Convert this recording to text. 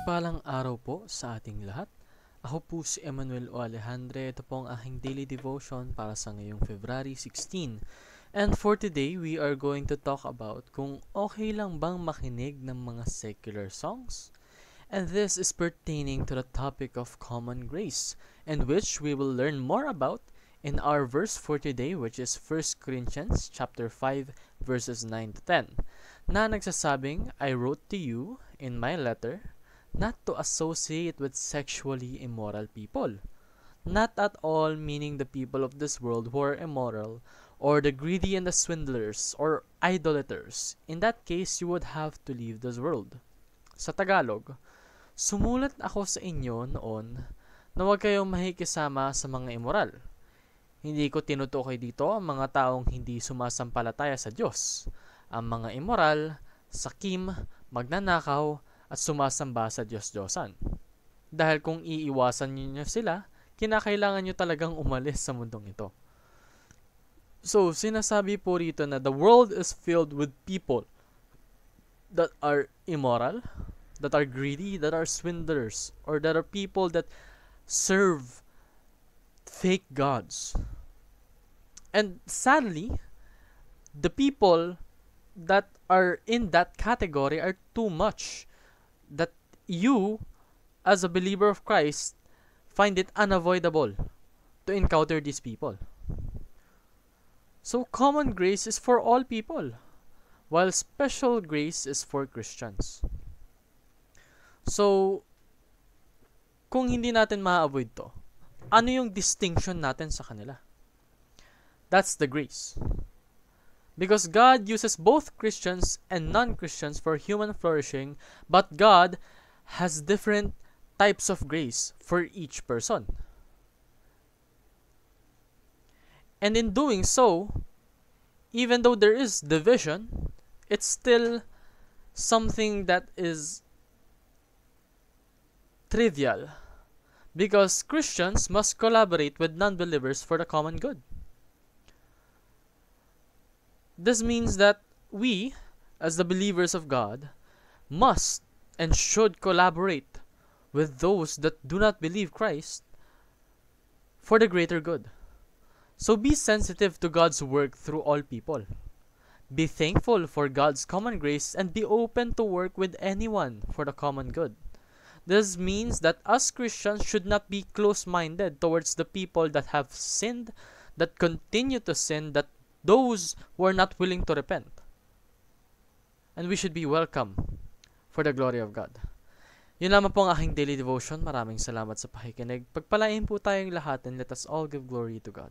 Mapagpalang araw po sa ating lahat. Ako po si Emmanuel O. Alejandre. Ito po ang aking daily devotion para sa ngayong February 16. And for today, we are going to talk about kung okay lang bang makinig ng mga secular songs. And this is pertaining to the topic of common grace, and which we will learn more about in our verse for today, which is 1 Corinthians chapter 5 verses 9 to 10, na nagsasabing, I wrote to you in my letter not to associate with sexually immoral people. Not at all meaning the people of this world who are immoral, or the greedy and the swindlers, or idolaters. In that case, you would have to leave this world. Sa Tagalog, sumulat ako sa inyo noon na huwag kayong mahikisama sa mga immoral. Hindi ko tinutukoy dito ang mga taong hindi sumasampalataya sa Diyos, ang mga immoral, sakim, magnanakaw, at sumasamba sa Diyos-Diyosan. Dahil kung iiwasan niyo sila, kinakailangan niyo talagang umalis sa mundong ito. So, sinasabi po rito na the world is filled with people that are immoral, that are greedy, that are swindlers, or that are people that serve fake gods. And sadly, the people that are in that category are too much that you, as a believer of Christ, find it unavoidable to encounter these people. So, common grace is for all people, while special grace is for Christians. So, kung hindi natin ma-avoid to, ano yung distinction natin sa kanila? That's the grace. Because God uses both Christians and non-Christians for human flourishing, but God has different types of grace for each person. And in doing so, even though there is division, it's still something that is trivial. Because Christians must collaborate with non-believers for the common good. This means that we, as the believers of God, must and should collaborate with those that do not believe Christ for the greater good. So be sensitive to God's work through all people. Be thankful for God's common grace and be open to work with anyone for the common good. This means that us Christians should not be close-minded towards the people that have sinned, that continue to sin, that those who are not willing to repent. And we should be welcome for the glory of God. Yun lamang po ang aking daily devotion. Maraming salamat sa pakikinig. Pagpalain po tayong lahat and let us all give glory to God.